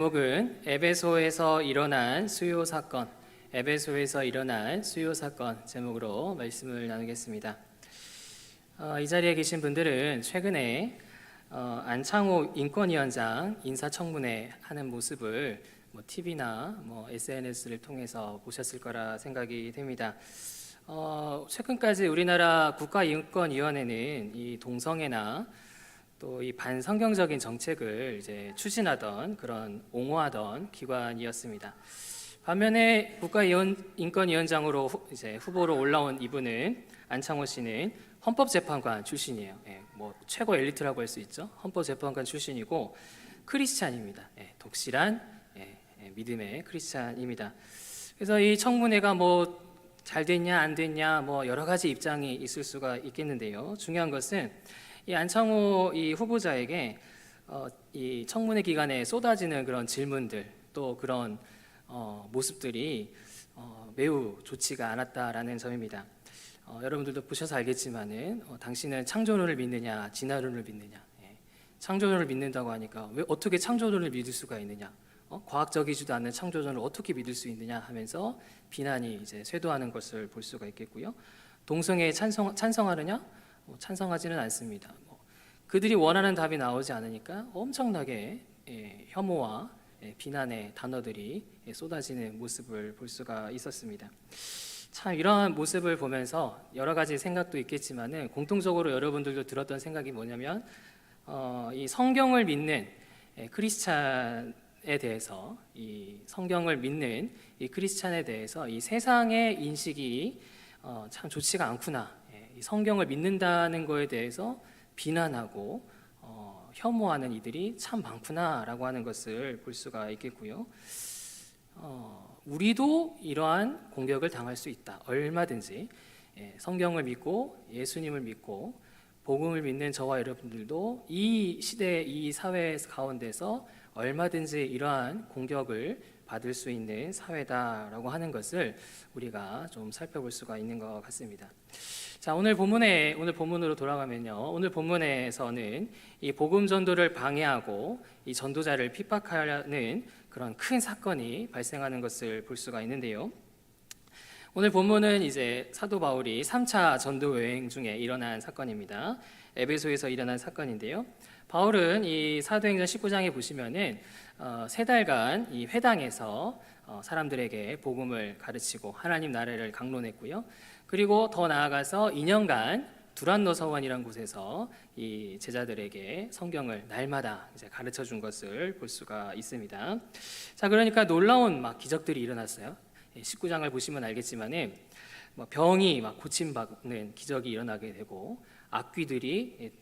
제목은 에베소에서 일어난 수요 사건, 에베소에서 일어난 수요 사건 제목으로 말씀을 나누겠습니다. 이 자리에 계신 분들은 최근에 안창호 인권위원장 인사청문회 하는 모습을 TV나 SNS를 통해서 보셨을 거라 생각이 됩니다. 최근까지 우리나라 국가인권위원회는 이 동성애나 또 이 반성경적인 정책을 이제 추진하던 그런 옹호하던 기관이었습니다. 반면에 국가인권위원장으로 이제 후보로 올라온 이분은 안창호 씨는 헌법재판관 출신이에요. 최고 엘리트라고 할 수 있죠. 헌법재판관 출신이고 크리스찬입니다. 독실한 믿음의 크리스찬입니다. 그래서 이 청문회가 잘 됐냐 안 됐냐 여러 가지 입장이 있을 수가 있겠는데요. 중요한 것은 이 안창호 이 후보자에게 이 청문회 기간에 쏟아지는 그런 질문들 또 그런 모습들이 매우 좋지가 않았다라는 점입니다. 여러분들도 보셔서 알겠지만은 당신은 창조론을 믿느냐 진화론을 믿느냐? 창조론을 믿는다고 하니까 왜 어떻게 창조론을 믿을 수가 있느냐? 과학적이지도 않는 창조론을 어떻게 믿을 수 있느냐 하면서 비난이 이제 쇄도하는 것을 볼 수가 있겠고요. 동성애에 찬성하느냐? 찬성하지는 않습니다. 그들이 원하는 답이 나오지 않으니까 엄청나게 혐오와 비난의 단어들이 쏟아지는 모습을 볼 수가 있었습니다. 참 이러한 모습을 보면서 여러 가지 생각도 있겠지만은 공통적으로 여러분들도 들었던 생각이 뭐냐면 이 성경을 믿는 크리스찬에 대해서 이 성경을 믿는 이 크리스찬에 대해서 이 세상의 인식이 참 좋지가 않구나. 이 성경을 믿는다는 거에 대해서 비난하고 혐오하는 이들이 참 많구나라고 하는 것을 볼 수가 있겠고요. 우리도 이러한 공격을 당할 수 있다. 얼마든지 성경을 믿고 예수님을 믿고 복음을 믿는 저와 여러분들도 이 시대 이 사회 가운데서 얼마든지 이러한 공격을 받을 수 있는 사회다라고 하는 것을 우리가 좀 살펴볼 수가 있는 것 같습니다. 자, 오늘 본문으로 돌아가면요. 오늘 본문에서는 이 복음 전도를 방해하고 이 전도자를 핍박하려는 그런 큰 사건이 발생하는 것을 볼 수가 있는데요. 오늘 본문은 이제 사도 바울이 3차 전도 여행 중에 일어난 사건입니다. 에베소에서 일어난 사건인데요. 바울은 이 사도행전 19장에 보시면은 3달간 이 회당에서 사람들에게 복음을 가르치고 하나님 나라를 강론했고요. 그리고 더 나아가서 2년간 두란노 서원이라는 곳에서 이 제자들에게 성경을 날마다 이제 가르쳐 준 것을 볼 수가 있습니다. 자, 그러니까 놀라운 기적들이 일어났어요. 19장을 보시면 알겠지만은 병이 고침받는 기적이 일어나게 되고 악귀들이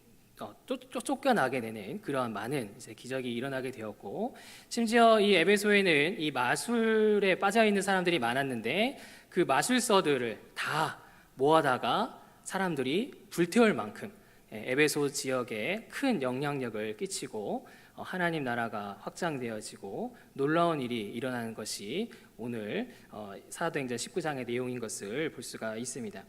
쫓겨나게 되는 그러한 많은 이제 기적이 일어나게 되었고, 심지어 이 에베소에는 이 마술에 빠져 있는 사람들이 많았는데 그 마술서들을 다 모아다가 사람들이 불태울 만큼 에베소 지역에 큰 영향력을 끼치고 하나님 나라가 확장되어지고 놀라운 일이 일어나는 것이 오늘 사도행전 19장의 내용인 것을 볼 수가 있습니다.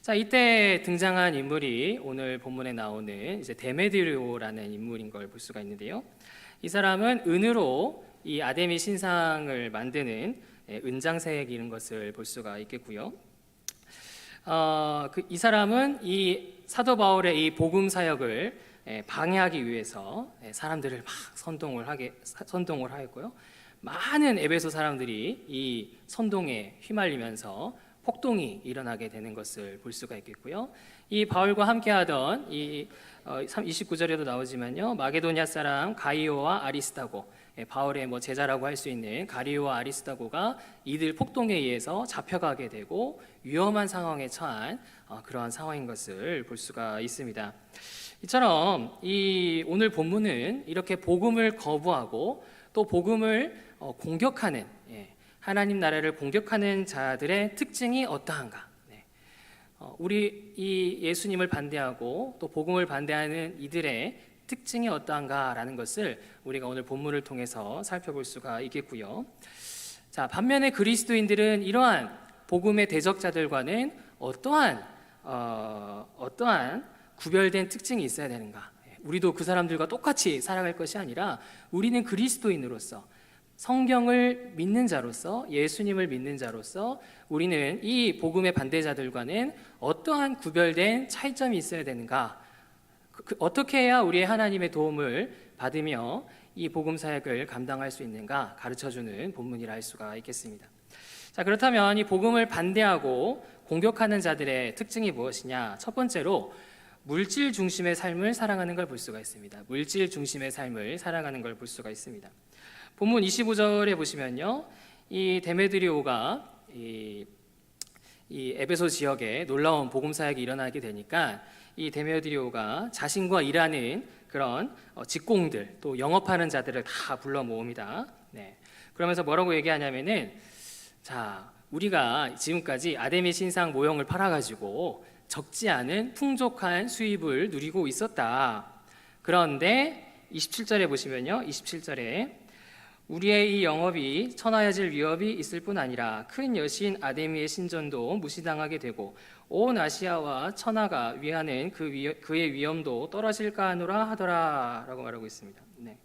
자, 이때 등장한 인물이 오늘 본문에 나오는 이제 데메드리오라는 인물인 걸 볼 수가 있는데요. 이 사람은 은으로 이 아데미 신상을 만드는 은장색인 것을 볼 수가 있겠고요. 이 사람은 이 사도 바울의 이 복음 사역을 방해하기 위해서 사람들을 막 선동을 하였고요. 많은 에베소 사람들이 이 선동에 휘말리면서 폭동이 일어나게 되는 것을 볼 수가 있겠고요. 이 바울과 함께하던 이 29절에도 나오지만요. 마게도냐 사람 가이오와 아리스다고, 바울의 제자라고 할 수 있는 가이오와 아리스다고가 이들 폭동에 의해서 잡혀가게 되고 위험한 상황에 처한 그러한 상황인 것을 볼 수가 있습니다. 이처럼 이 오늘 본문은 이렇게 복음을 거부하고 또 복음을 공격하는 하나님 나라를 공격하는 자들의 특징이 어떠한가? 우리 이 예수님을 반대하고 또 복음을 반대하는 이들의 특징이 어떠한가라는 것을 우리가 오늘 본문을 통해서 살펴볼 수가 있겠고요. 자, 반면에 그리스도인들은 이러한 복음의 대적자들과는 어떠한 구별된 특징이 있어야 되는가? 우리도 그 사람들과 똑같이 살아갈 것이 아니라 우리는 그리스도인으로서 성경을 믿는 자로서, 예수님을 믿는 자로서 우리는 이 복음의 반대자들과는 어떠한 구별된 차이점이 있어야 되는가, 어떻게 해야 우리의 하나님의 도움을 받으며 이 복음 사역을 감당할 수 있는가 가르쳐주는 본문이라 할 수가 있겠습니다. 자, 그렇다면 이 복음을 반대하고 공격하는 자들의 특징이 무엇이냐? 첫 번째로 물질 중심의 삶을 살아가는 걸 볼 수가 있습니다. 물질 중심의 삶을 살아가는 걸 볼 수가 있습니다. 본문 25절에 보시면요, 이 데메드리오가 이 에베소 지역에 놀라운 복음 사역이 일어나게 되니까 이 데메드리오가 자신과 일하는 그런 직공들, 또 영업하는 자들을 다 불러 모읍니다. 네. 그러면서 뭐라고 얘기하냐면은, 자, 우리가 지금까지 아데미 신상 모형을 팔아가지고 적지 않은 풍족한 수입을 누리고 있었다. 그런데 27절에 보시면요, 27절에 우리의 이 영업이 천하여질 위협이 있을 뿐 아니라 큰 여신 아데미의 신전도 무시당하게 되고 온 아시아와 천하가 위하는 그의 위엄도 떨어질까 하노라 하더라 라고 말하고 있습니다. 네.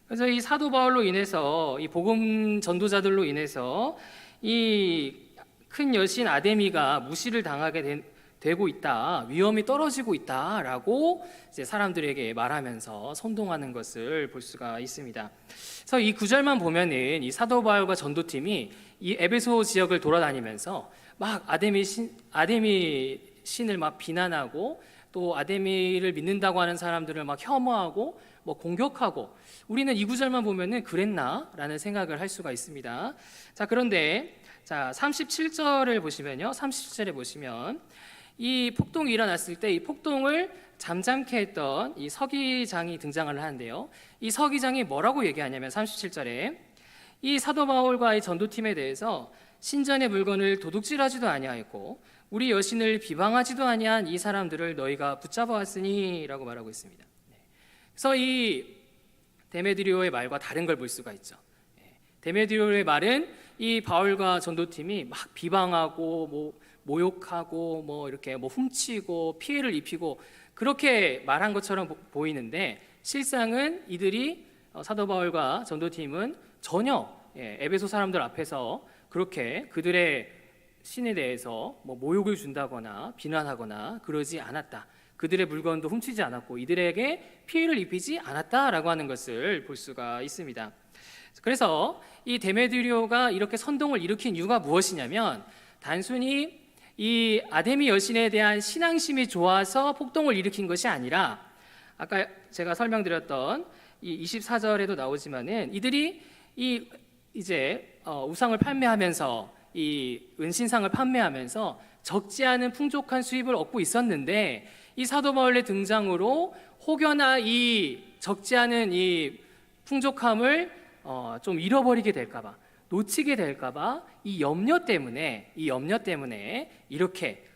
그래서 이 사도 바울로 인해서, 이 복음 전도자들로 인해서 이 큰 여신 아데미가 무시를 당하게 되고 있다, 위엄이 떨어지고 있다라고 이제 사람들에게 말하면서 선동하는 것을 볼 수가 있습니다. 그래서 이 구절만 보면은 이 사도 바울과 전도팀이 이 에베소 지역을 돌아다니면서 막 아데미 신을 막 비난하고, 또 아데미를 믿는다고 하는 사람들을 막 혐오하고 뭐 공격하고, 우리는 이 구절만 보면은 그랬나라는 생각을 할 수가 있습니다. 자, 그런데 자 37절을 보시면요, 37절에 보시면 이 폭동이 일어났을 때 이 폭동을 잠잠케 했던 이 서기장이 등장을 하는데요, 이 서기장이 뭐라고 얘기하냐면 37절에 이 사도 바울과 이 전도팀에 대해서 신전의 물건을 도둑질하지도 아니하였고 우리 여신을 비방하지도 아니한 이 사람들을 너희가 붙잡아 왔으니 라고 말하고 있습니다. 그래서 이 데메드리오의 말과 다른 걸 볼 수가 있죠. 데메드리오의 말은 이 바울과 전도팀이 막 비방하고 뭐 모욕하고 뭐 이렇게 뭐 훔치고 피해를 입히고 그렇게 말한 것처럼 보이는데, 실상은 이들이 사도 바울과 전도팀은 전혀 에베소 사람들 앞에서 그렇게 그들의 신에 대해서 뭐 모욕을 준다거나 비난하거나 그러지 않았다, 그들의 물건도 훔치지 않았고 이들에게 피해를 입히지 않았다라고 하는 것을 볼 수가 있습니다. 그래서 이 데메드리오가 이렇게 선동을 일으킨 이유가 무엇이냐면, 단순히 이 아데미 여신에 대한 신앙심이 좋아서 폭동을 일으킨 것이 아니라, 아까 제가 설명드렸던 이 24절에도 나오지만은 이들이 이제 우상을 판매하면서, 이 은신상을 판매하면서 적지 않은 풍족한 수입을 얻고 있었는데, 이 사도 바울의 등장으로 혹여나 이 적지 않은 이 풍족함을 좀 잃어버리게 될까봐, 놓치게 될까봐 이 염려 때문에 이렇게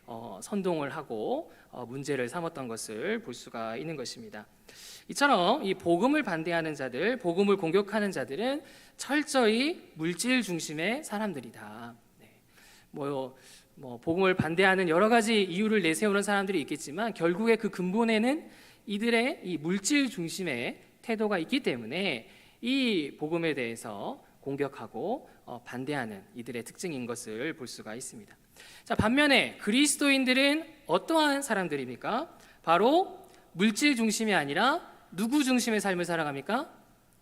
선동을 하고 문제를 삼았던 것을 볼 수가 있는 것입니다. 이처럼 이 복음을 반대하는 자들, 복음을 공격하는 자들은 철저히 물질 중심의 사람들이다. 네. 뭐 복음을 반대하는 여러 가지 이유를 내세우는 사람들이 있겠지만 결국에 그 근본에는 이들의 이 물질 중심의 태도가 있기 때문에 이 복음에 대해서 공격하고 반대하는 이들의 특징인 것을 볼 수가 있습니다. 자, 반면에 그리스도인들은 어떠한 사람들입니까? 바로 물질 중심이 아니라 누구 중심의 삶을 살아갑니까?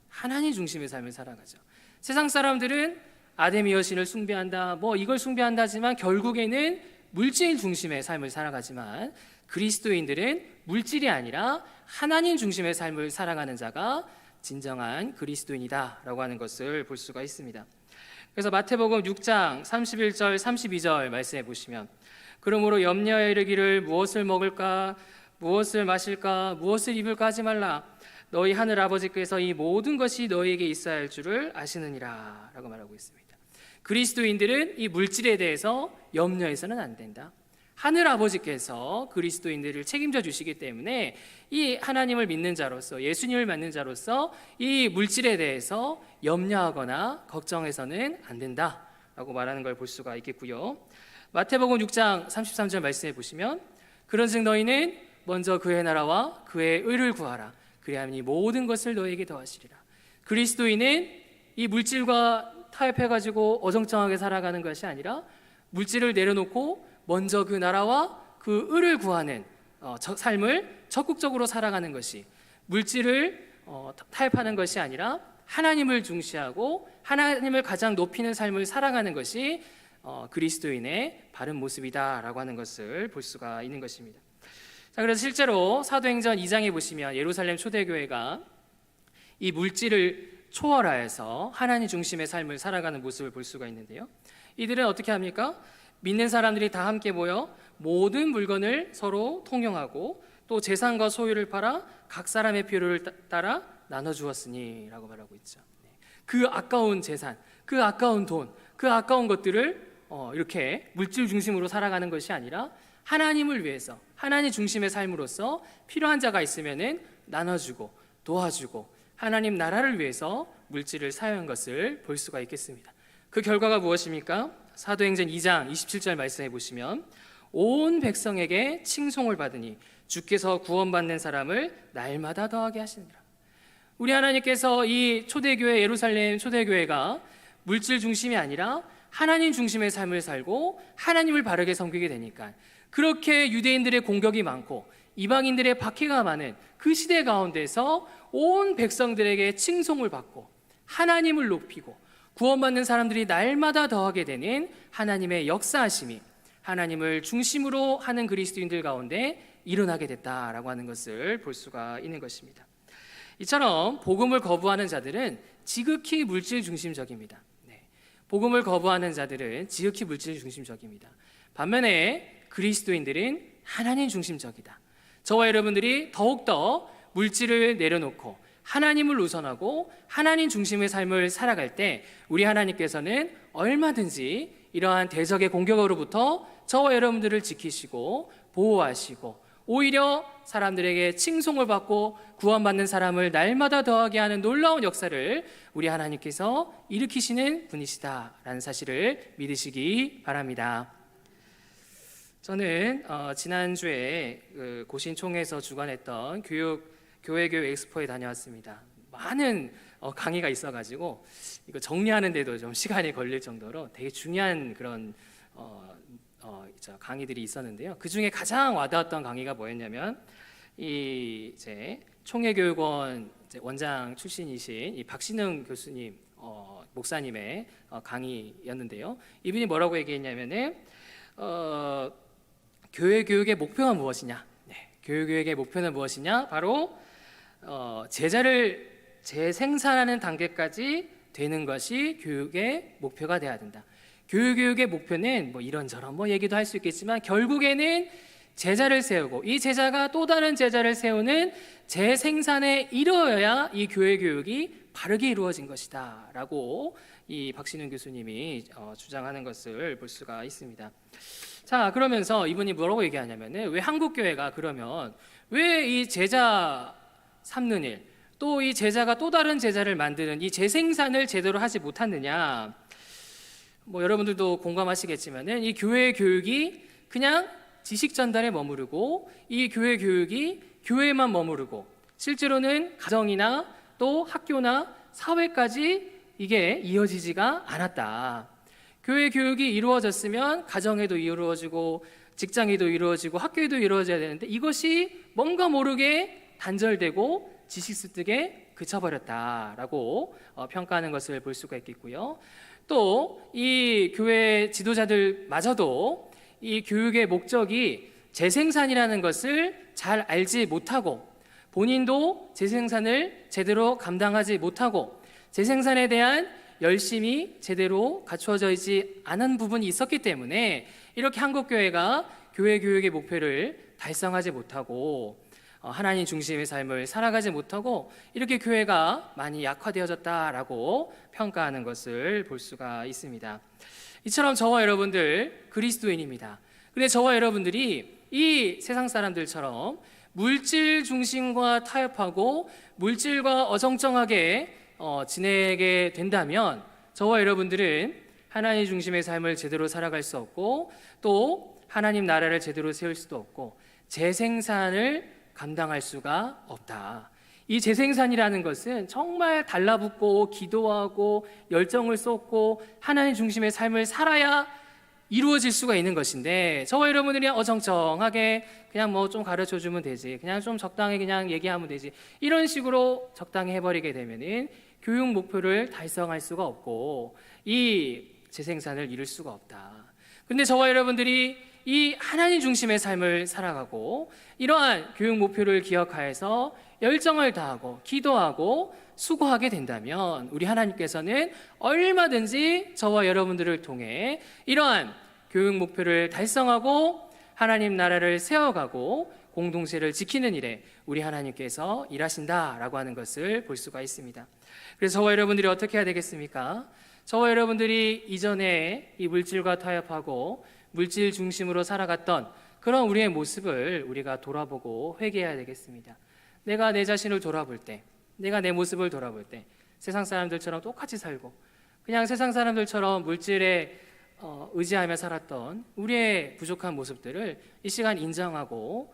하나님 중심의 삶을 살아가죠. 세상 사람들은 아데미 여신을 숭배한다, 뭐 이걸 숭배한다지만 결국에는 물질 중심의 삶을 살아가지만, 그리스도인들은 물질이 아니라 하나님 중심의 삶을 살아가는 자가 진정한 그리스도인이다라고 하는 것을 볼 수가 있습니다. 그래서 마태복음 6장 31절 32절 말씀해 보시면, 그러므로 염려에 이르기를 무엇을 먹을까, 무엇을 마실까, 무엇을 입을까 하지 말라. 너희 하늘 아버지께서 이 모든 것이 너희에게 있어야 할 줄을 아시느니라 라고 말하고 있습니다. 그리스도인들은 이 물질에 대해서 염려해서는 안 된다. 하늘 아버지께서 그리스도인들을 책임져 주시기 때문에 이 하나님을 믿는 자로서, 예수님을 믿는 자로서 이 물질에 대해서 염려하거나 걱정해서는 안 된다라고 말하는 걸 볼 수가 있겠고요. 마태복음 6장 33절 말씀해 보시면, 그런즉 너희는 먼저 그의 나라와 그의 의를 구하라. 그리하면 이 모든 것을 너희에게 더하시리라. 그리스도인은 이 물질과 타협해가지고 어정쩡하게 살아가는 것이 아니라 물질을 내려놓고 먼저 그 나라와 그 의를 구하는 삶을 적극적으로 살아가는 것이, 물질을 타협하는 것이 아니라 하나님을 중시하고 하나님을 가장 높이는 삶을 살아가는 것이 그리스도인의 바른 모습이다라고 하는 것을 볼 수가 있는 것입니다. 자, 그래서 실제로 사도행전 2장에 보시면 예루살렘 초대교회가 이 물질을 초월하여서 하나님 중심의 삶을 살아가는 모습을 볼 수가 있는데요. 이들은 어떻게 합니까? 믿는 사람들이 다 함께 모여 모든 물건을 서로 통용하고 또 재산과 소유를 팔아 각 사람의 필요를 따라 나눠주었으니 라고 말하고 있죠. 그 아까운 재산, 그 아까운 돈, 그 아까운 것들을 이렇게 물질 중심으로 살아가는 것이 아니라 하나님을 위해서 하나님 중심의 삶으로서 필요한 자가 있으면은 나눠주고 도와주고 하나님 나라를 위해서 물질을 사용한 것을 볼 수가 있겠습니다. 그 결과가 무엇입니까? 사도행전 2장 27절 말씀해 보시면 온 백성에게 칭송을 받으니 주께서 구원받는 사람을 날마다 더하게 하시니라. 우리 하나님께서 이 초대교회, 예루살렘 초대교회가 물질 중심이 아니라 하나님 중심의 삶을 살고 하나님을 바르게 섬기게 되니까 그렇게 유대인들의 공격이 많고 이방인들의 박해가 많은 그 시대 가운데서 온 백성들에게 칭송을 받고 하나님을 높이고 구원받는 사람들이 날마다 더하게 되는 하나님의 역사하심이 하나님을 중심으로 하는 그리스도인들 가운데 일어나게 됐다라고 하는 것을 볼 수가 있는 것입니다. 이처럼 복음을 거부하는 자들은 지극히 물질 중심적입니다. 복음을 거부하는 자들은 지극히 물질 중심적입니다. 반면에 그리스도인들은 하나님 중심적이다. 저와 여러분들이 더욱더 물질을 내려놓고 하나님을 우선하고 하나님 중심의 삶을 살아갈 때 우리 하나님께서는 얼마든지 이러한 대적의 공격으로부터 저와 여러분들을 지키시고 보호하시고 오히려 사람들에게 칭송을 받고 구원받는 사람을 날마다 더하게 하는 놀라운 역사를 우리 하나님께서 일으키시는 분이시다라는 사실을 믿으시기 바랍니다. 저는 지난주에 고신총에서 주관했던 교회 엑스포에 다녀왔습니다. 많은 강의가 있어가지고 이거 정리하는데도 좀 시간이 걸릴 정도로 되게 중요한 그런 강의들이 있었는데요. 그 중에 가장 와닿았던 강의가 뭐였냐면 이제 총회교육원 원장 출신이신 이 박신흥 교수님 목사님의 강의였는데요. 이분이 뭐라고 얘기했냐면은 교회 교육의 목표가 무엇이냐? 교회 교육의 목표는 무엇이냐? 바로 제자를 재생산하는 단계까지 되는 것이 교육의 목표가 되어야 된다. 교육의 목표는 뭐 이런저런 얘기도 할 수 있겠지만 결국에는 제자를 세우고 이 제자가 또 다른 제자를 세우는 재생산에 이르어야 이 교회 교육이 바르게 이루어진 것이다 라고 이 박신훈 교수님이 주장하는 것을 볼 수가 있습니다. 자, 그러면서 이분이 뭐라고 얘기하냐면은 왜 한국교회가 그러면 왜 이 제자 삼는 일, 또 이 제자가 또 다른 제자를 만드는 이 재생산을 제대로 하지 못하느냐. 여러분들도 공감하시겠지만은 이 교회 교육이 그냥 지식 전달에 머무르고 이 교회 교육이 교회에만 머무르고 실제로는 가정이나 또 학교나 사회까지 이게 이어지지가 않았다. 교회 교육이 이루어졌으면 가정에도 이루어지고 직장에도 이루어지고 학교에도 이루어져야 되는데 이것이 뭔가 모르게 단절되고 지식 습득에 그쳐버렸다라고 평가하는 것을 볼 수가 있겠고요. 또 이 교회 지도자들마저도 이 교육의 목적이 재생산이라는 것을 잘 알지 못하고 본인도 재생산을 제대로 감당하지 못하고 재생산에 대한 열심이 제대로 갖추어져 있지 않은 부분이 있었기 때문에 이렇게 한국교회가 교회 교육의 목표를 달성하지 못하고 하나님 중심의 삶을 살아가지 못하고 이렇게 교회가 많이 약화되어졌다라고 평가하는 것을 볼 수가 있습니다. 이처럼 저와 여러분들 그리스도인입니다. 근데 저와 여러분들이 이 세상 사람들처럼 물질 중심과 타협하고 물질과 어정쩡하게 지내게 된다면 저와 여러분들은 하나님 중심의 삶을 제대로 살아갈 수 없고 또 하나님 나라를 제대로 세울 수도 없고 재생산을 감당할 수가 없다. 이 재생산이라는 것은 정말 달라붙고 기도하고 열정을 쏟고 하나님 중심의 삶을 살아야 이루어질 수가 있는 것인데, 저와 여러분들이 어정쩡하게 그냥 뭐 좀 가르쳐 주면 되지, 그냥 좀 적당히 그냥 얘기하면 되지, 이런 식으로 적당히 해버리게 되면은 교육 목표를 달성할 수가 없고 이 재생산을 이룰 수가 없다. 근데 저와 여러분들이 이 하나님 중심의 삶을 살아가고 이러한 교육 목표를 기억하여서 열정을 다하고 기도하고 수고하게 된다면, 우리 하나님께서는 얼마든지 저와 여러분들을 통해 이러한 교육 목표를 달성하고 하나님 나라를 세워가고 공동체를 지키는 일에 우리 하나님께서 일하신다라고 하는 것을 볼 수가 있습니다. 그래서 저와 여러분들이 어떻게 해야 되겠습니까? 저와 여러분들이 이전에 이 물질과 타협하고 물질 중심으로 살아갔던 그런 우리의 모습을 우리가 돌아보고 회개해야 되겠습니다. 내가 내 자신을 돌아볼 때, 내가 내 모습을 돌아볼 때 세상 사람들처럼 똑같이 살고 그냥 세상 사람들처럼 물질에 의지하며 살았던 우리의 부족한 모습들을 이 시간 인정하고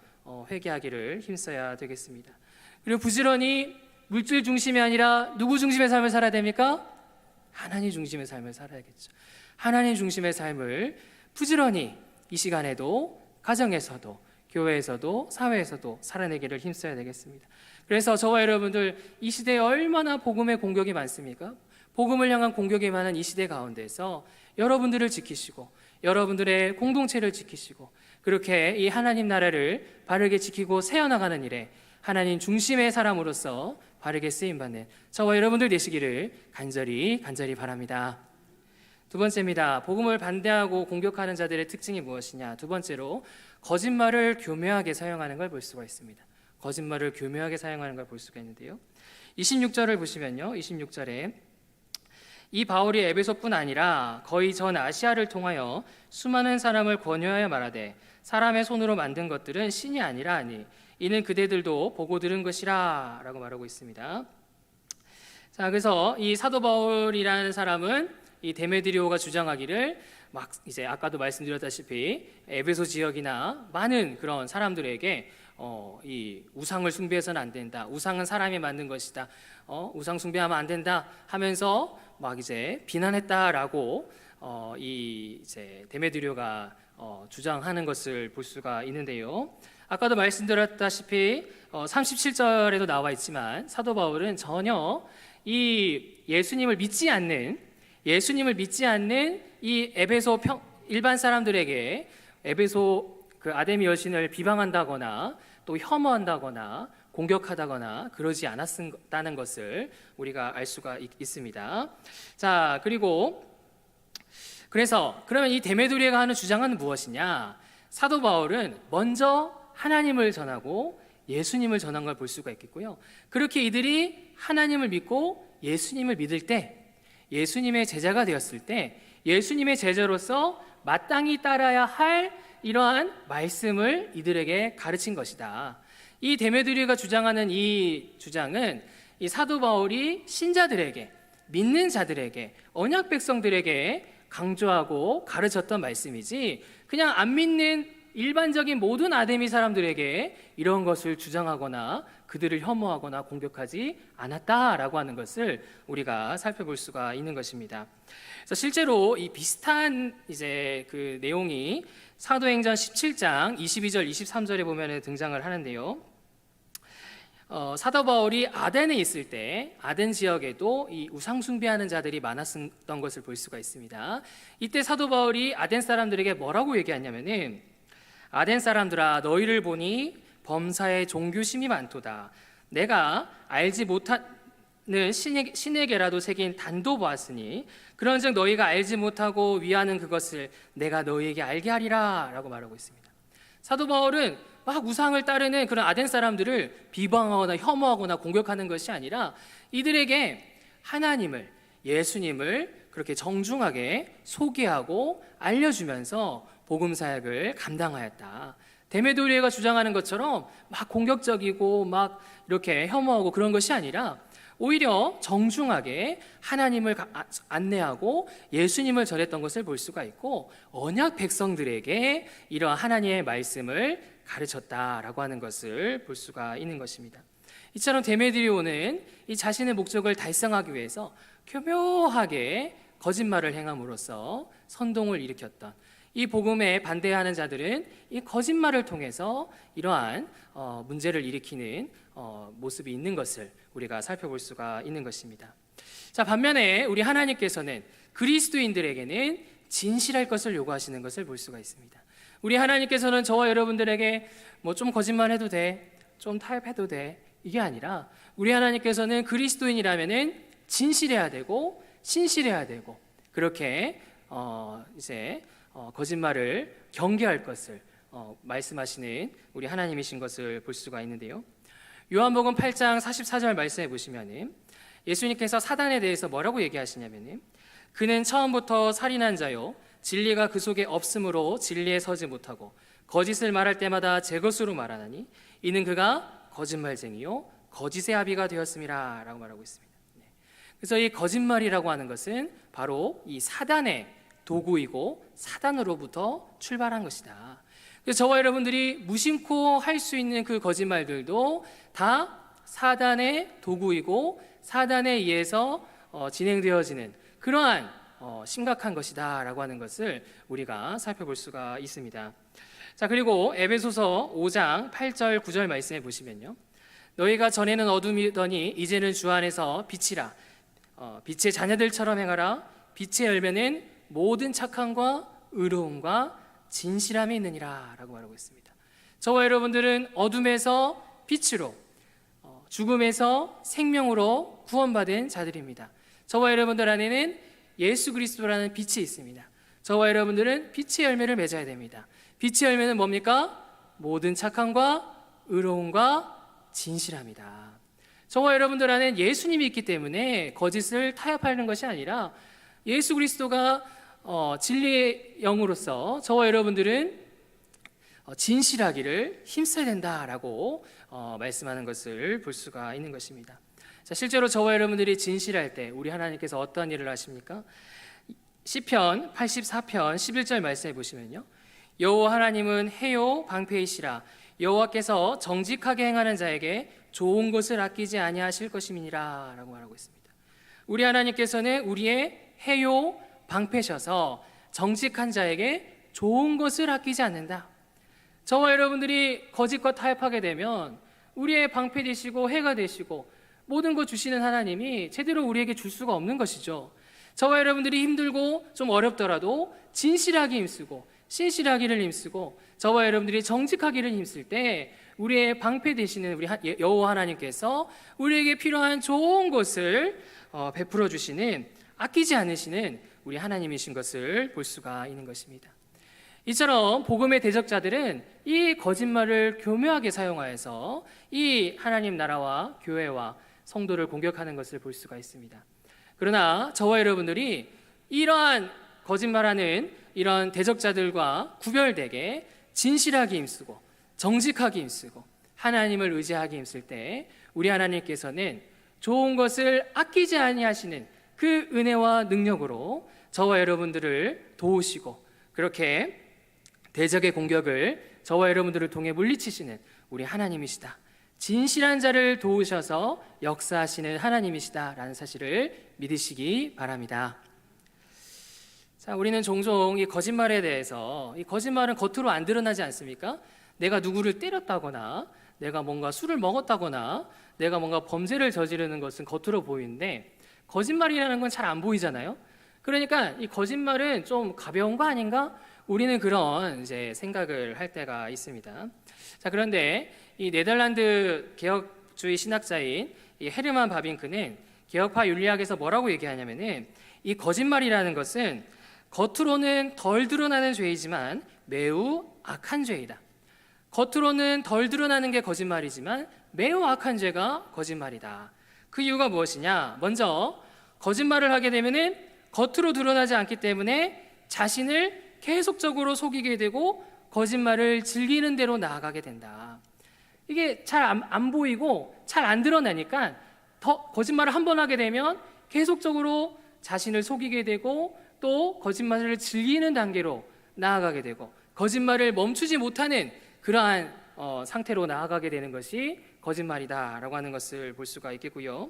회개하기를 힘써야 되겠습니다. 그리고 부지런히 물질 중심이 아니라 누구 중심의 삶을 살아야 됩니까? 하나님 중심의 삶을 살아야겠죠. 하나님 중심의 삶을 부지런히 이 시간에도 가정에서도 교회에서도 사회에서도 살아내기를 힘써야 되겠습니다. 그래서 저와 여러분들 이 시대에 얼마나 복음의 공격이 많습니까? 복음을 향한 공격이 많은 이 시대 가운데서 여러분들을 지키시고 여러분들의 공동체를 지키시고 그렇게 이 하나님 나라를 바르게 지키고 세워나가는 일에 하나님 중심의 사람으로서 바르게 쓰임받는 저와 여러분들 되시기를 간절히 바랍니다. 두 번째입니다. 복음을 반대하고 공격하는 자들의 특징이 무엇이냐? 두 번째로 거짓말을 교묘하게 사용하는 걸 볼 수가 있습니다. 거짓말을 교묘하게 사용하는 걸 볼 수가 있는데요, 26절을 보시면요, 26절에 이 바울이 에베소뿐 아니라 거의 전 아시아를 통하여 수많은 사람을 권유하여 말하되 사람의 손으로 만든 것들은 신이 아니라 하니 이는 그대들도 보고 들은 것이라 라고 말하고 있습니다. 자, 그래서 이 사도 바울이라는 사람은 이 데메드리오가 주장하기를 막 이제 아까도 말씀드렸다시피 에베소 지역이나 많은 그런 사람들에게 이 우상을 숭배해서는 안 된다, 우상은 사람이 만든 것이다, 우상 숭배하면 안 된다 하면서 막 이제 비난했다라고 이 이제 데메드리오가 주장하는 것을 볼 수가 있는데요, 아까도 말씀드렸다시피 37절에도 나와 있지만 사도 바울은 전혀 이 예수님을 믿지 않는 이 에베소 일반 사람들에게 에베소 그 아데미 여신을 비방한다거나 또 혐오한다거나 공격하다거나 그러지 않았다는 것을 우리가 알 수가 있습니다. 자, 그래서 그러면 이 데메드리오가 하는 주장은 무엇이냐? 사도 바울은 먼저 하나님을 전하고 예수님을 전한 걸 볼 수가 있겠고요, 그렇게 이들이 하나님을 믿고 예수님을 믿을 때, 예수님의 제자가 되었을 때 예수님의 제자로서 마땅히 따라야 할 이러한 말씀을 이들에게 가르친 것이다. 이 데메드리오가 주장하는 이 주장은 이 사도 바울이 신자들에게, 믿는 자들에게, 언약 백성들에게 강조하고 가르쳤던 말씀이지 그냥 안 믿는 일반적인 모든 아데미 사람들에게 이런 것을 주장하거나 그들을 혐오하거나 공격하지 않았다라고 하는 것을 우리가 살펴볼 수가 있는 것입니다. 그래서 실제로 이 비슷한 이제 그 내용이 사도행전 17장 22절 23절에 보면 등장을 하는데요, 사도 바울이 아덴에 있을 때 아덴 지역에도 이 우상 숭배하는 자들이 많았던 것을 볼 수가 있습니다. 이때 사도 바울이 아덴 사람들에게 뭐라고 얘기하냐면은, 아덴 사람들아, 너희를 보니 범사에 종교심이 많도다. 내가 알지 못하는 신에게라도 새긴 단도 보았으니 그런즉 너희가 알지 못하고 위하는 그것을 내가 너희에게 알게 하리라 라고 말하고 있습니다. 사도 바울은 막 우상을 따르는 그런 아덴 사람들을 비방하거나 혐오하거나 공격하는 것이 아니라 이들에게 하나님을, 예수님을 그렇게 정중하게 소개하고 알려주면서 복음 사역을 감당하였다. 데메드리오가 주장하는 것처럼 막 공격적이고 막 이렇게 혐오하고 그런 것이 아니라 오히려 정중하게 하나님을 안내하고 예수님을 전했던 것을 볼 수가 있고, 언약 백성들에게 이러한 하나님의 말씀을 가르쳤다라고 하는 것을 볼 수가 있는 것입니다. 이처럼 데메드리오는 이 자신의 목적을 달성하기 위해서 교묘하게 거짓말을 행함으로써 선동을 일으켰던, 이 복음에 반대하는 자들은 이 거짓말을 통해서 이러한 문제를 일으키는 모습이 있는 것을 우리가 살펴볼 수가 있는 것입니다. 자, 반면에 우리 하나님께서는 그리스도인들에게는 진실할 것을 요구하시는 것을 볼 수가 있습니다. 우리 하나님께서는 저와 여러분들에게 뭐 좀 거짓말해도 돼, 좀 타협해도 돼, 이게 아니라 우리 하나님께서는 그리스도인이라면은 진실해야 되고 신실해야 되고, 그렇게 거짓말을 경계할 것을 말씀하시는 우리 하나님이신 것을 볼 수가 있는데요. 요한복음 8장 44절 말씀해 보시면은 예수님께서 사단에 대해서 뭐라고 얘기하시냐면은 그는 처음부터 살인한 자요, 진리가 그 속에 없으므로 진리에 서지 못하고 거짓을 말할 때마다 제 것으로 말하나니 이는 그가 거짓말쟁이요 거짓의 아비가 되었음이라 라고 말하고 있습니다. 그래서 이 거짓말이라고 하는 것은 바로 이 사단의 도구이고 사단으로부터 출발한 것이다. 그래서 저와 여러분들이 무심코 할 수 있는 그 거짓말들도 다 사단의 도구이고 사단에 의해서 진행되어지는 그러한 심각한 것이다 라고 하는 것을 우리가 살펴볼 수가 있습니다. 자, 그리고 에베소서 5장 8절 9절 말씀해 보시면요, 너희가 전에는 어둠이더니 이제는 주 안에서 빛이라, 빛의 자녀들처럼 행하라. 빛의 열매는 모든 착함과 의로움과 진실함이 있느니라 라고 말하고 있습니다. 저와 여러분들은 어둠에서 빛으로, 죽음에서 생명으로 구원받은 자들입니다. 저와 여러분들 안에는 예수 그리스도라는 빛이 있습니다. 저와 여러분들은 빛의 열매를 맺어야 됩니다. 빛의 열매는 뭡니까? 모든 착함과 의로움과 진실함이다. 저와 여러분들 안에 예수님이 있기 때문에 거짓을 타협하는 것이 아니라 예수 그리스도가 진리의 영으로서 저와 여러분들은 진실하기를 힘써야 된다라고 말씀하는 것을 볼 수가 있는 것입니다. 자, 실제로 저와 여러분들이 진실할 때 우리 하나님께서 어떤 일을 하십니까? 시편 84편 11절 말씀해 보시면요, 여호와 하나님은 해요 방패이시라. 여호와께서 정직하게 행하는 자에게 좋은 것을 아끼지 아니하실 것임이니라 라고 말하고 있습니다. 우리 하나님께서는 우리의 해요 방패셔서 정직한 자에게 좋은 것을 아끼지 않는다. 저와 여러분들이 거짓과 타협하게 되면 우리의 방패 되시고 해가 되시고 모든 것 주시는 하나님이 제대로 우리에게 줄 수가 없는 것이죠. 저와 여러분들이 힘들고 좀 어렵더라도 진실하게 힘쓰고 신실하기를 힘쓰고 저와 여러분들이 정직하기를 힘쓸 때 우리의 방패 되시는 우리 여호와 하나님께서 우리에게 필요한 좋은 것을 베풀어 주시는, 아끼지 않으시는 우리 하나님이신 것을 볼 수가 있는 것입니다. 이처럼 복음의 대적자들은 이 거짓말을 교묘하게 사용하여서 이 하나님 나라와 교회와 성도를 공격하는 것을 볼 수가 있습니다. 그러나 저와 여러분들이 이러한 거짓말하는 이런 대적자들과 구별되게 진실하게 힘쓰고 정직하게 힘쓰고 하나님을 의지하게 힘쓸 때 우리 하나님께서는 좋은 것을 아끼지 아니하시는 그 은혜와 능력으로 저와 여러분들을 도우시고 그렇게 대적의 공격을 저와 여러분들을 통해 물리치시는 우리 하나님이시다, 진실한 자를 도우셔서 역사하시는 하나님이시다라는 사실을 믿으시기 바랍니다. 자, 우리는 종종 이 거짓말에 대해서, 이 거짓말은 겉으로 안 드러나지 않습니까? 내가 누구를 때렸다거나 내가 뭔가 술을 먹었다거나 내가 뭔가 범죄를 저지르는 것은 겉으로 보이는데 거짓말이라는 건 잘 안 보이잖아요. 그러니까 이 거짓말은 좀 가벼운 거 아닌가? 우리는 그런 이제 생각을 할 때가 있습니다. 자, 그런데 이 네덜란드 개혁주의 신학자인 이 헤르만 바빙크는 개혁파 윤리학에서 뭐라고 얘기하냐면은 이 거짓말이라는 것은 겉으로는 덜 드러나는 죄이지만 매우 악한 죄이다. 겉으로는 덜 드러나는 게 거짓말이지만 매우 악한 죄가 거짓말이다. 그 이유가 무엇이냐? 먼저 거짓말을 하게 되면은 겉으로 드러나지 않기 때문에 자신을 계속적으로 속이게 되고 거짓말을 즐기는 대로 나아가게 된다. 이게 잘 안 보이고 잘 안 드러나니까 더 거짓말을 한 번 하게 되면 계속적으로 자신을 속이게 되고 또 거짓말을 즐기는 단계로 나아가게 되고 거짓말을 멈추지 못하는 그러한 상태로 나아가게 되는 것이 거짓말이다라고 하는 것을 볼 수가 있겠고요.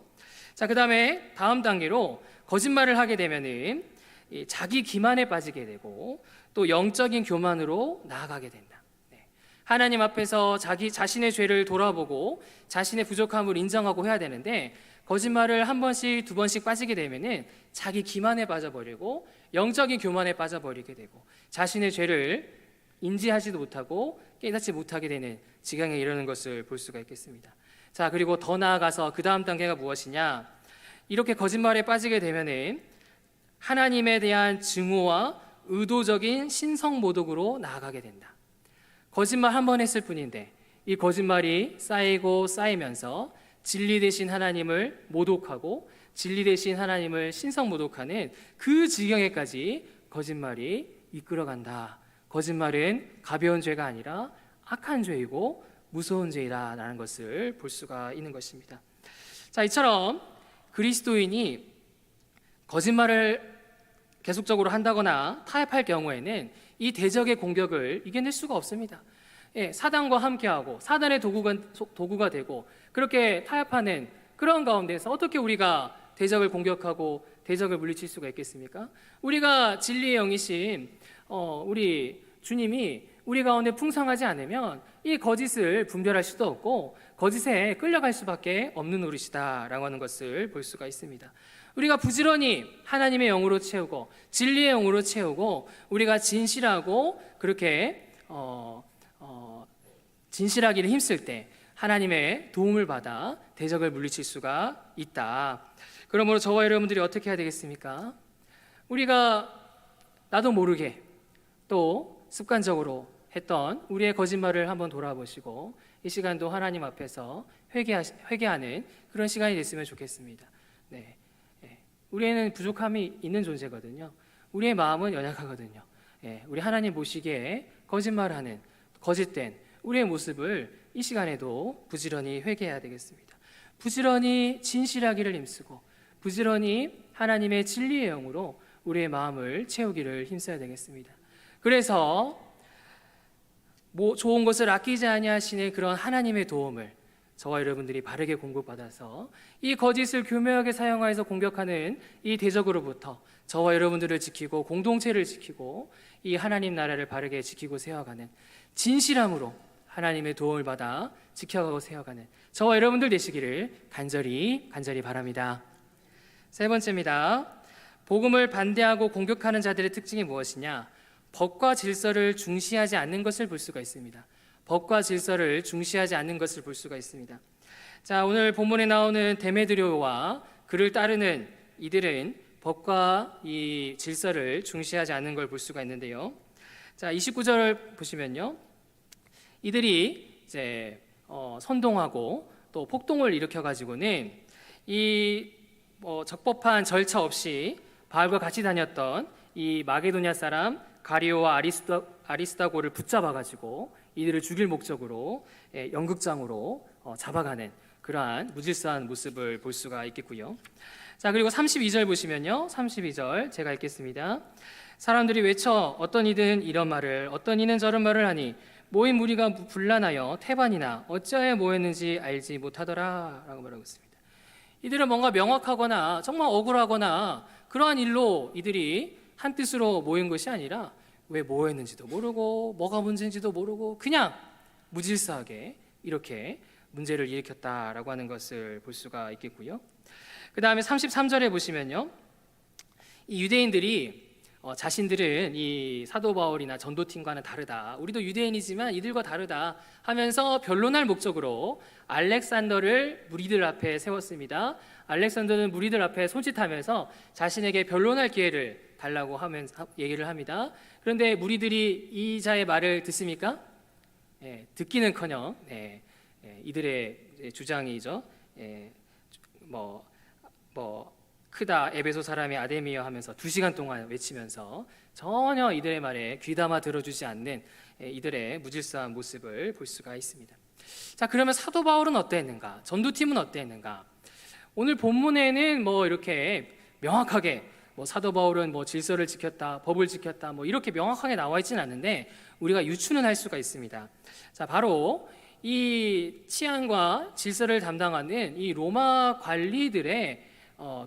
자, 그다음에 다음 단계로 거짓말을 하게 되면은 이 자기 기만에 빠지게 되고 또 영적인 교만으로 나아가게 된다. 네. 하나님 앞에서 자기 자신의 죄를 돌아보고 자신의 부족함을 인정하고 해야 되는데 거짓말을 한 번씩 두 번씩 빠지게 되면은 자기 기만에 빠져버리고 영적인 교만에 빠져버리게 되고 자신의 죄를 인지하지도 못하고 깨닫지 못하게 되는 지경에 이르는 것을 볼 수가 있겠습니다. 자, 그리고 더 나아가서 그 다음 단계가 무엇이냐? 이렇게 거짓말에 빠지게 되면은 하나님에 대한 증오와 의도적인 신성모독으로 나아가게 된다. 거짓말 한 번 했을 뿐인데 이 거짓말이 쌓이고 쌓이면서 진리 대신 하나님을 모독하고 진리 대신 하나님을 신성모독하는 그 지경에까지 거짓말이 이끌어간다. 거짓말은 가벼운 죄가 아니라 악한 죄이고 무서운 죄이다라는 것을 볼 수가 있는 것입니다. 자, 이처럼 그리스도인이 거짓말을 계속적으로 한다거나 타협할 경우에는 이 대적의 공격을 이겨낼 수가 없습니다. 예, 사단과 함께하고 사단의 도구가 되고 그렇게 타협하는 그런 가운데서 어떻게 우리가 대적을 공격하고 대적을 물리칠 수가 있겠습니까? 우리가 진리의 영이신 우리 주님이 우리 가운데 풍성하지 않으면 이 거짓을 분별할 수도 없고 거짓에 끌려갈 수밖에 없는 노릇이다라고 하는 것을 볼 수가 있습니다. 우리가 부지런히 하나님의 영으로 채우고 진리의 영으로 채우고 우리가 진실하고 그렇게 진실하기를 힘쓸 때 하나님의 도움을 받아 대적을 물리칠 수가 있다. 그러므로 저와 여러분들이 어떻게 해야 되겠습니까? 우리가 나도 모르게 또 습관적으로 했던 우리의 거짓말을 한번 돌아보시고 이 시간도 하나님 앞에서 회개하는 그런 시간이 됐으면 좋겠습니다. 네. 우리에는 부족함이 있는 존재거든요. 우리의 마음은 연약하거든요. 우리 하나님 보시기에 거짓말하는 거짓된 우리의 모습을 이 시간에도 부지런히 회개해야 되겠습니다. 부지런히 진실하기를 힘쓰고 부지런히 하나님의 진리의 영으로 우리의 마음을 채우기를 힘써야 되겠습니다. 그래서 좋은 것을 아끼지 아니하시는 그런 하나님의 도움을 저와 여러분들이 바르게 공급받아서 이 거짓을 교묘하게 사용하여서 공격하는 이 대적으로부터 저와 여러분들을 지키고 공동체를 지키고 이 하나님 나라를 바르게 지키고 세워가는 진실함으로 하나님의 도움을 받아 지켜가고 세워가는 저와 여러분들 되시기를 간절히 바랍니다. 세 번째입니다. 복음을 반대하고 공격하는 자들의 특징이 무엇이냐? 법과 질서를 중시하지 않는 것을 볼 수가 있습니다. 법과 질서를 중시하지 않는 것을 볼 수가 있습니다. 자, 오늘 본문에 나오는 데메드료와 그를 따르는 이들은 법과 이 질서를 중시하지 않는 걸 볼 수가 있는데요. 자, 29절을 보시면요. 이들이 이제 선동하고 또 폭동을 일으켜 가지고는 이 적법한 절차 없이 바울과 같이 다녔던 이 마게도냐 사람 가리오와 아리스다고를 붙잡아 가지고 이들을 죽일 목적으로 연극장으로 잡아가는 그러한 무질서한 모습을 볼 수가 있겠고요. 자, 그리고 32절 보시면요. 32절 제가 읽겠습니다. 사람들이 외쳐 어떤 이든 이런 말을 어떤 이는 저런 말을 하니 모인 무리가 분란하여 태반이나 어찌하여 모였는지 알지 못하더라 라고 말하고 있습니다. 이들은 뭔가 명확하거나 정말 억울하거나 그러한 일로 이들이 한 뜻으로 모인 것이 아니라 왜 모였는지도 모르고 뭐가 문제인지도 모르고 그냥 무질서하게 이렇게 문제를 일으켰다라고 하는 것을 볼 수가 있겠고요. 그 다음에 33절에 보시면요. 이 유대인들이 자신들은 이 사도 바울이나 전도팀과는 다르다. 우리도 유대인이지만 이들과 다르다 하면서 변론할 목적으로 알렉산더를 무리들 앞에 세웠습니다. 알렉산더는 무리들 앞에 손짓하면서 자신에게 변론할 기회를 달라고 하면서 얘기를 합니다. 그런데 무리들이 이 자의 말을 듣습니까? 듣기는커녕 이들의 주장이죠. 크다 에베소 사람의 아데미여 하면서 2시간 동안 외치면서 전혀 이들의 말에 귀담아 들어주지 않는 이들의 무질서한 모습을 볼 수가 있습니다. 자, 그러면 사도 바울은 어땠는가? 전도팀은 어땠는가? 오늘 본문에는 이렇게 명확하게 사도 바울은 질서를 지켰다, 법을 지켰다, 이렇게 명확하게 나와 있지는 않는데 우리가 유추는 할 수가 있습니다. 자, 바로 이 치안과 질서를 담당하는 이 로마 관리들의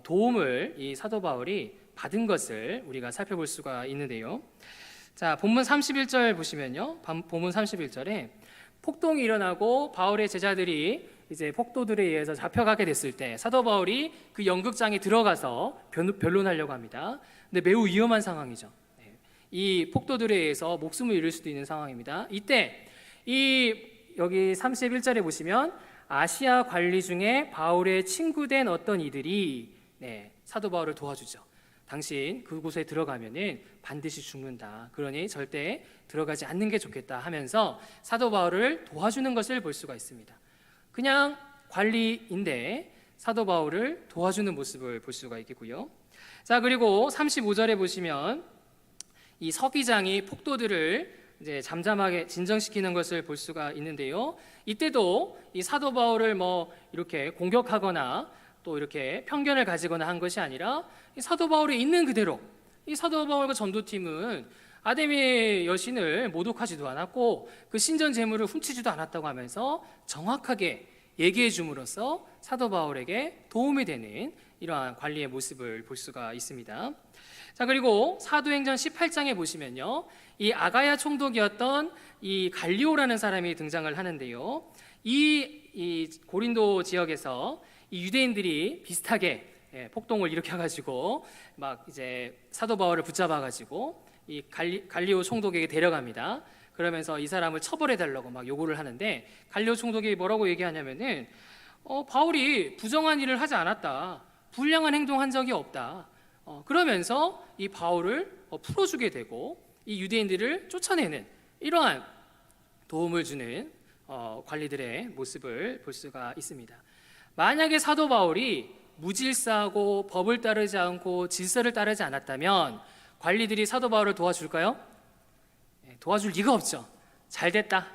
도움을 이 사도 바울이 받은 것을 우리가 살펴볼 수가 있는데요. 자, 본문 31절 보시면요. 본문 31절에 폭동이 일어나고 바울의 제자들이 이제 폭도들에 의해서 잡혀가게 됐을 때 사도 바울이 그 연극장에 들어가서 변론하려고 합니다. 근데 매우 위험한 상황이죠. 이 폭도들에 의해서 목숨을 잃을 수도 있는 상황입니다. 이때 여기 31절에 보시면 아시아 관리 중에 바울의 친구된 어떤 이들이 사도 바울을 도와주죠. 당신 그곳에 들어가면은 반드시 죽는다. 그러니 절대 들어가지 않는 게 좋겠다 하면서 사도 바울을 도와주는 것을 볼 수가 있습니다. 그냥 관리인데 사도 바울을 도와주는 모습을 볼 수가 있겠고요. 자, 그리고 35절에 보시면 이 서기장이 폭도들을 이제 잠잠하게 진정시키는 것을 볼 수가 있는데요. 이때도 이 사도 바울을 이렇게 공격하거나 또 이렇게 편견을 가지거나 한 것이 아니라 이 사도 바울이 있는 그대로, 이 사도 바울과 전도팀은 아데미 여신을 모독하지도 않았고 그 신전 제물을 훔치지도 않았다고 하면서 정확하게 얘기해 줌으로써 사도 바울에게 도움이 되는 이러한 관리의 모습을 볼 수가 있습니다. 자, 그리고 사도행전 18장에 보시면요, 이 아가야 총독이었던 이 갈리오라는 사람이 등장을 하는데요. 이 고린도 지역에서 이 유대인들이 비슷하게 폭동을 일으켜가지고 막 이제 사도 바울을 붙잡아가지고 이 갈리오 총독에게 데려갑니다. 그러면서 이 사람을 처벌해달라고 막 요구를 하는데 갈리오 총독이 뭐라고 얘기하냐면은 바울이 부정한 일을 하지 않았다, 불량한 행동한 적이 없다. 그러면서 이 바울을 풀어주게 되고 이 유대인들을 쫓아내는 이러한 도움을 주는 관리들의 모습을 볼 수가 있습니다. 만약에 사도 바울이 무질서하고 법을 따르지 않고 질서를 따르지 않았다면 관리들이 사도 바울을 도와줄까요? 도와줄 리가 없죠. 잘됐다,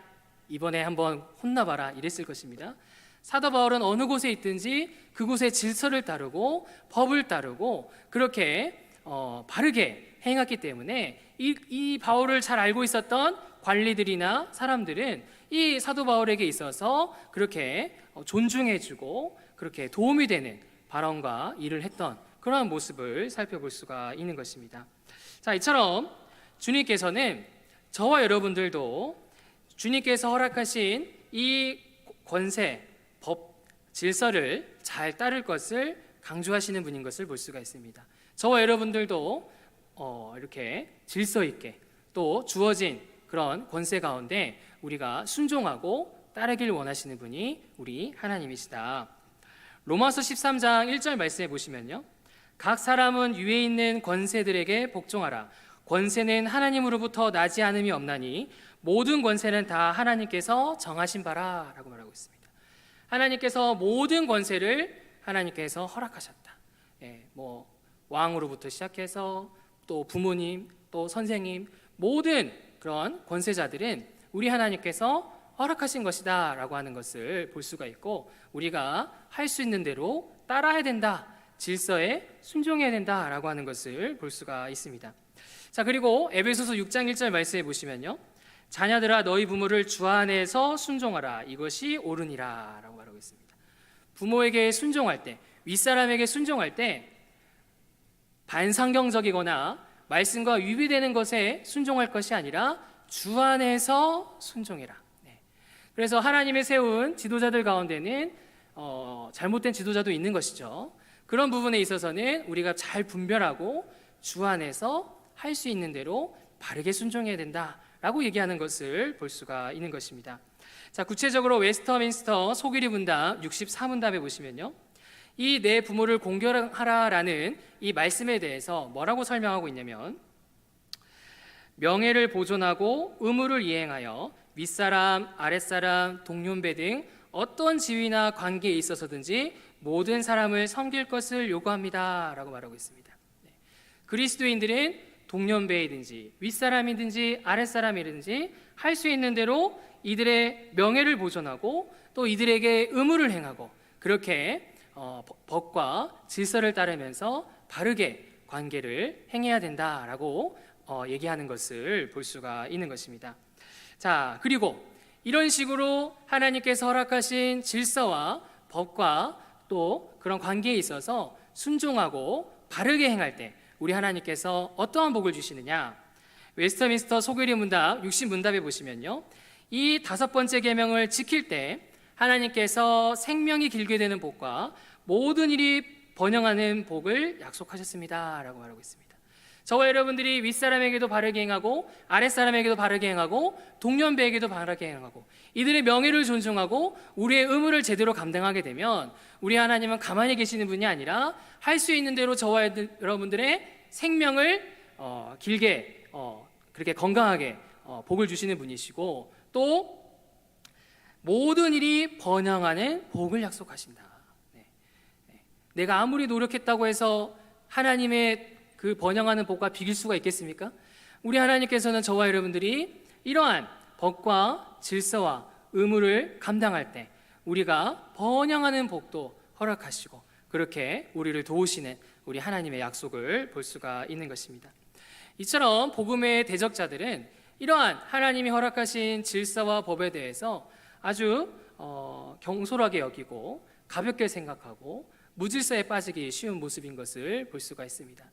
이번에 한번 혼나봐라 이랬을 것입니다. 사도 바울은 어느 곳에 있든지 그곳의 질서를 따르고 법을 따르고 그렇게 바르게 행했기 때문에 이 바울을 잘 알고 있었던 관리들이나 사람들은 이 사도 바울에게 있어서 그렇게 존중해주고 그렇게 도움이 되는 발언과 일을 했던 그러한 모습을 살펴볼 수가 있는 것입니다. 자, 이처럼 주님께서는 저와 여러분들도 주님께서 허락하신 이 권세, 법, 질서를 잘 따를 것을 강조하시는 분인 것을 볼 수가 있습니다. 저와 여러분들도 이렇게 질서 있게 또 주어진 그런 권세 가운데 우리가 순종하고 따르길 원하시는 분이 우리 하나님이시다. 로마서 13장 1절 말씀해 보시면요, 각 사람은 위에 있는 권세들에게 복종하라. 권세는 하나님으로부터 나지 않음이 없나니 모든 권세는 다 하나님께서 정하신 바라 라고 말하고 있습니다. 하나님께서 모든 권세를 하나님께서 허락하셨다. 왕으로부터 시작해서 또 부모님, 또 선생님, 모든 그런 권세자들은 우리 하나님께서 허락하신 것이다 라고 하는 것을 볼 수가 있고 우리가 할 수 있는 대로 따라야 된다, 질서에 순종해야 된다 라고 하는 것을 볼 수가 있습니다. 자, 그리고 에베소서 6장 1절 말씀해 보시면요, 자녀들아 너희 부모를 주 안에서 순종하라, 이것이 옳으니라 라고 말하고 있습니다. 부모에게 순종할 때, 윗사람에게 순종할 때 반상경적이거나 말씀과 위배되는 것에 순종할 것이 아니라 주 안에서 순종해라. 그래서 하나님의 세운 지도자들 가운데는 잘못된 지도자도 있는 것이죠. 그런 부분에 있어서는 우리가 잘 분별하고 주 안에서 할 수 있는 대로 바르게 순종해야 된다라고 얘기하는 것을 볼 수가 있는 것입니다. 자, 구체적으로 웨스터민스터 소규리 분당 64문답에 보시면요, 이 내 부모를 공경하라라는 이 말씀에 대해서 뭐라고 설명하고 있냐면, 명예를 보존하고 의무를 이행하여 윗사람, 아랫사람, 동년배 등 어떤 지위나 관계에 있어서든지 모든 사람을 섬길 것을 요구합니다 라고 말하고 있습니다. 그리스도인들은 동년배이든지 윗사람이든지 아랫사람이든지 할 수 있는 대로 이들의 명예를 보존하고 또 이들에게 의무를 행하고 그렇게 법과 질서를 따르면서 바르게 관계를 행해야 된다라고 얘기하는 것을 볼 수가 있는 것입니다. 자, 그리고 이런 식으로 하나님께서 허락하신 질서와 법과 또 그런 관계에 있어서 순종하고 바르게 행할 때 우리 하나님께서 어떠한 복을 주시느냐? 웨스터민스터 소교리 문답 60문답에 보시면요, 이 5번째 계명을 지킬 때 하나님께서 생명이 길게 되는 복과 모든 일이 번영하는 복을 약속하셨습니다 라고 말하고 있습니다. 저와 여러분들이 윗사람에게도 바르게 행하고 아랫사람에게도 바르게 행하고 동년배에게도 바르게 행하고 이들의 명예를 존중하고 우리의 의무를 제대로 감당하게 되면 우리 하나님은 가만히 계시는 분이 아니라 할 수 있는 대로 저와 여러분들의 생명을 길게 그렇게 건강하게 복을 주시는 분이시고 또 모든 일이 번영하는 복을 약속하신다. 내가 아무리 노력했다고 해서 하나님의 그 번영하는 복과 비길 수가 있겠습니까? 우리 하나님께서는 저와 여러분들이 이러한 법과 질서와 의무를 감당할 때 우리가 번영하는 복도 허락하시고 그렇게 우리를 도우시는 우리 하나님의 약속을 볼 수가 있는 것입니다. 이처럼 복음의 대적자들은 이러한 하나님이 허락하신 질서와 법에 대해서 아주 경솔하게 여기고 가볍게 생각하고 무질서에 빠지기 쉬운 모습인 것을 볼 수가 있습니다.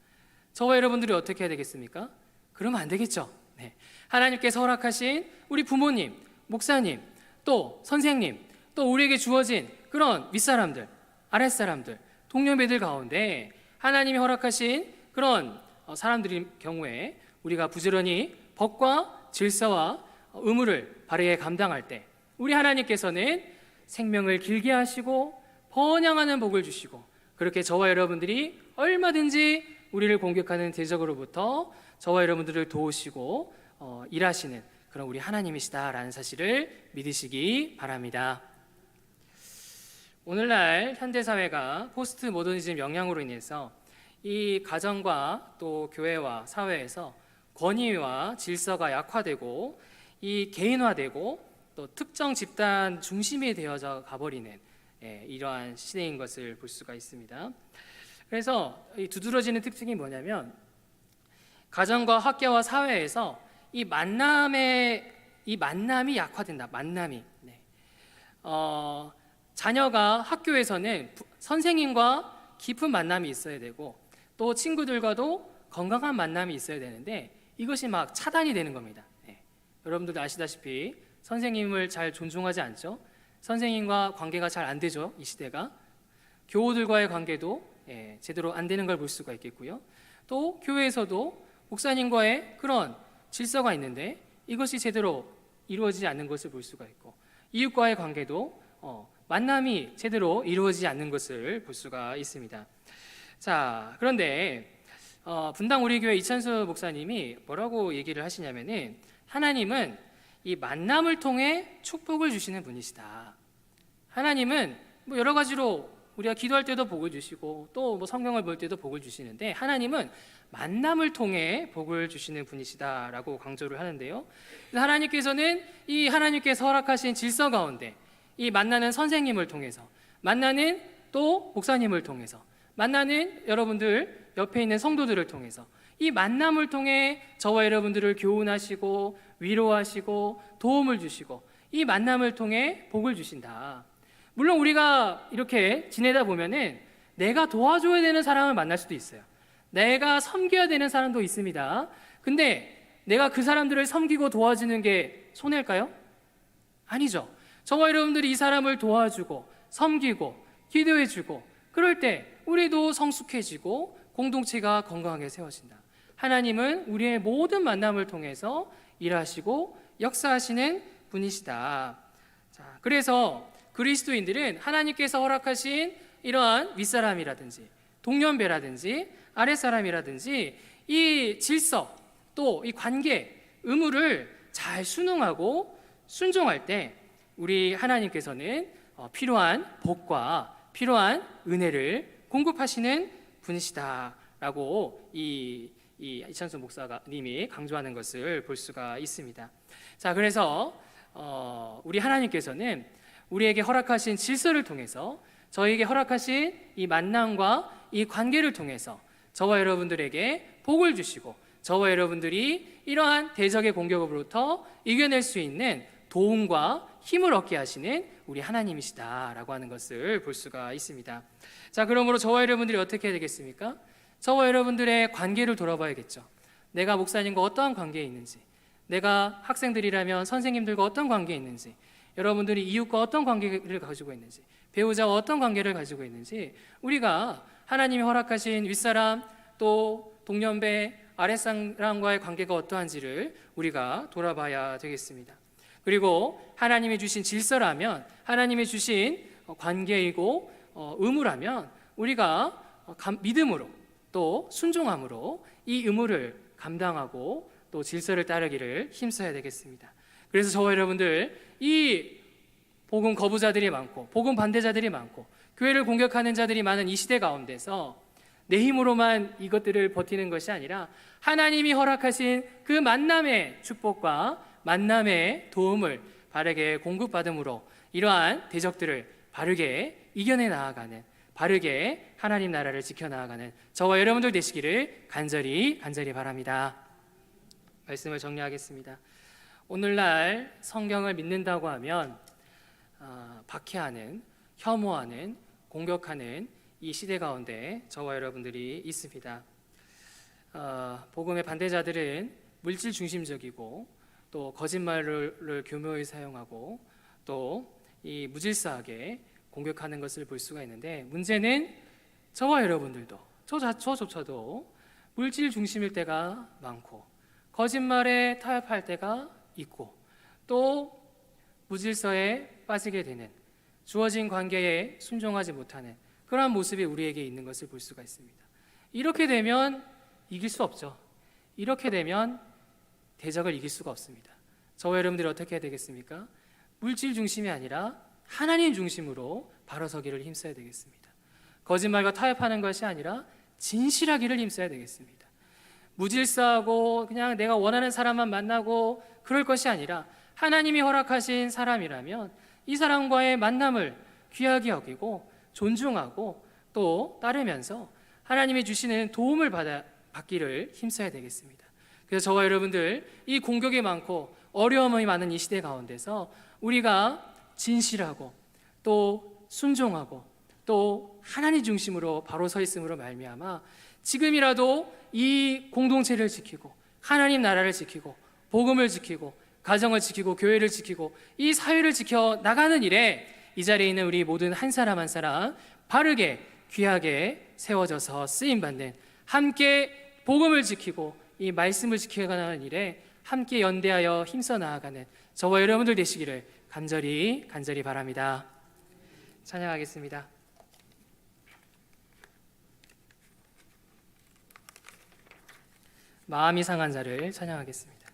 저와 여러분들이 어떻게 해야 되겠습니까? 그러면 안 되겠죠. 네. 하나님께서 허락하신 우리 부모님, 목사님, 또 선생님, 또 우리에게 주어진 그런 윗사람들, 아랫사람들, 동년배들 가운데 하나님이 허락하신 그런 사람들의 경우에 우리가 부지런히 법과 질서와 의무를 바르게 감당할 때 우리 하나님께서는 생명을 길게 하시고 번영하는 복을 주시고 그렇게 저와 여러분들이 얼마든지 우리를 공격하는 대적으로부터 저와 여러분들을 도우시고 일하시는 그런 우리 하나님이시다라는 사실을 믿으시기 바랍니다. 오늘날 현대사회가 포스트 모더니즘 영향으로 인해서 이 가정과 또 교회와 사회에서 권위와 질서가 약화되고 이 개인화되고 또 특정 집단 중심이 되어져 가버리는 이러한 시대인 것을 볼 수가 있습니다. 그래서 이 두드러지는 특징이 뭐냐면 가정과 학교와 사회에서 이 만남이 약화된다. 만남이. 자녀가 학교에서는 선생님과 깊은 만남이 있어야 되고 또 친구들과도 건강한 만남이 있어야 되는데 이것이 막 차단이 되는 겁니다. 여러분들도 아시다시피 선생님을 잘 존중하지 않죠. 선생님과 관계가 잘 안 되죠. 이 시대가. 교우들과의 관계도 제대로 안 되는 걸 볼 수가 있겠고요. 또 교회에서도 목사님과의 그런 질서가 있는데 이것이 제대로 이루어지지 않는 것을 볼 수가 있고 이웃과의 관계도 만남이 제대로 이루어지지 않는 것을 볼 수가 있습니다. 자, 그런데 분당 우리 교회 이찬수 목사님이 뭐라고 얘기를 하시냐면은 하나님은 이 만남을 통해 축복을 주시는 분이시다. 하나님은 뭐 여러 가지로 우리가 기도할 때도 복을 주시고 또 뭐 성경을 볼 때도 복을 주시는데 하나님은 만남을 통해 복을 주시는 분이시다라고 강조를 하는데요. 하나님께서는 이 하나님께서 허락하신 질서 가운데 이 만나는 선생님을 통해서 만나는 또 목사님을 통해서 만나는 여러분들 옆에 있는 성도들을 통해서 이 만남을 통해 저와 여러분들을 교훈하시고 위로하시고 도움을 주시고 이 만남을 통해 복을 주신다. 물론 우리가 이렇게 지내다 보면은 내가 도와줘야 되는 사람을 만날 수도 있어요. 내가 섬겨야 되는 사람도 있습니다. 근데 내가 그 사람들을 섬기고 도와주는 게 손해일까요? 아니죠. 저와 여러분들이 이 사람을 도와주고 섬기고 기도해주고 그럴 때 우리도 성숙해지고 공동체가 건강하게 세워진다. 하나님은 우리의 모든 만남을 통해서 일하시고 역사하시는 분이시다. 자, 그래서 그리스도인들은 하나님께서 허락하신 이러한 윗사람이라든지 동년배라든지 아랫사람이라든지 이 질서 또 이 관계 의무를 잘 순응하고 순종할 때 우리 하나님께서는 필요한 복과 필요한 은혜를 공급하시는 분이시다라고 이찬수 목사님이 강조하는 것을 볼 수가 있습니다. 자, 그래서 우리 하나님께서는 우리에게 허락하신 질서를 통해서 저에게 허락하신 이 만남과 이 관계를 통해서 저와 여러분들에게 복을 주시고 저와 여러분들이 이러한 대적의 공격으로부터 이겨낼 수 있는 도움과 힘을 얻게 하시는 우리 하나님이시다라고 하는 것을 볼 수가 있습니다. 자, 그러므로 저와 여러분들이 어떻게 해야 되겠습니까? 저와 여러분들의 관계를 돌아봐야겠죠. 내가 목사님과 어떠한 관계에 있는지, 내가 학생들이라면 선생님들과 어떤 관계에 있는지, 여러분들이 이웃과 어떤 관계를 가지고 있는지, 배우자와 어떤 관계를 가지고 있는지, 우리가 하나님이 허락하신 윗사람 또 동년배 아랫사람과의 관계가 어떠한지를 우리가 돌아봐야 되겠습니다. 그리고 하나님이 주신 질서라면, 하나님이 주신 관계이고 의무라면 우리가 믿음으로 또 순종함으로 이 의무를 감당하고 또 질서를 따르기를 힘써야 되겠습니다. 그래서 저와 여러분들, 이 복음 거부자들이 많고 복음 반대자들이 많고 교회를 공격하는 자들이 많은 이 시대 가운데서 내 힘으로만 이것들을 버티는 것이 아니라 하나님이 허락하신 그 만남의 축복과 만남의 도움을 바르게 공급받음으로 이러한 대적들을 바르게 이겨내 나아가는, 바르게 하나님 나라를 지켜나가는 저와 여러분들 되시기를 간절히 바랍니다. 말씀을 정리하겠습니다. 오늘날 성경을 믿는다고 하면 박해하는, 혐오하는, 공격하는 이 시대 가운데 저와 여러분들이 있습니다. 복음의 반대자들은 물질 중심적이고 또 거짓말을 교묘히 사용하고 또 이 무질서하게 공격하는 것을 볼 수가 있는데, 문제는 저와 여러분들도, 저조차도 물질 중심일 때가 많고 거짓말에 타협할 때가 있고 또 무질서에 빠지게 되는, 주어진 관계에 순종하지 못하는 그러한 모습이 우리에게 있는 것을 볼 수가 있습니다. 이렇게 되면 이길 수 없죠. 이렇게 되면 대적을 이길 수가 없습니다. 저와 여러분들이 어떻게 해야 되겠습니까? 물질 중심이 아니라 하나님 중심으로 바로 서기를 힘써야 되겠습니다. 거짓말과 타협하는 것이 아니라 진실하기를 힘써야 되겠습니다. 무질서하고 그냥 내가 원하는 사람만 만나고 그럴 것이 아니라 하나님이 허락하신 사람이라면 이 사람과의 만남을 귀하게 여기고 존중하고 또 따르면서 하나님이 주시는 도움을 받기를 힘써야 되겠습니다. 그래서 저와 여러분들, 이 공격이 많고 어려움이 많은 이 시대 가운데서 우리가 진실하고 또 순종하고 또 하나님 중심으로 바로 서 있음으로 말미암아 지금이라도 이 공동체를 지키고 하나님 나라를 지키고 복음을 지키고 가정을 지키고 교회를 지키고 이 사회를 지켜 나가는 일에 이 자리에 있는 우리 모든 한 사람 한 사람 바르게 귀하게 세워져서 쓰임받는, 함께 복음을 지키고 이 말씀을 지켜가는 일에 함께 연대하여 힘써 나아가는 저와 여러분들 되시기를 간절히 바랍니다. 찬양하겠습니다. 마음이 상한 자를 찬양하겠습니다.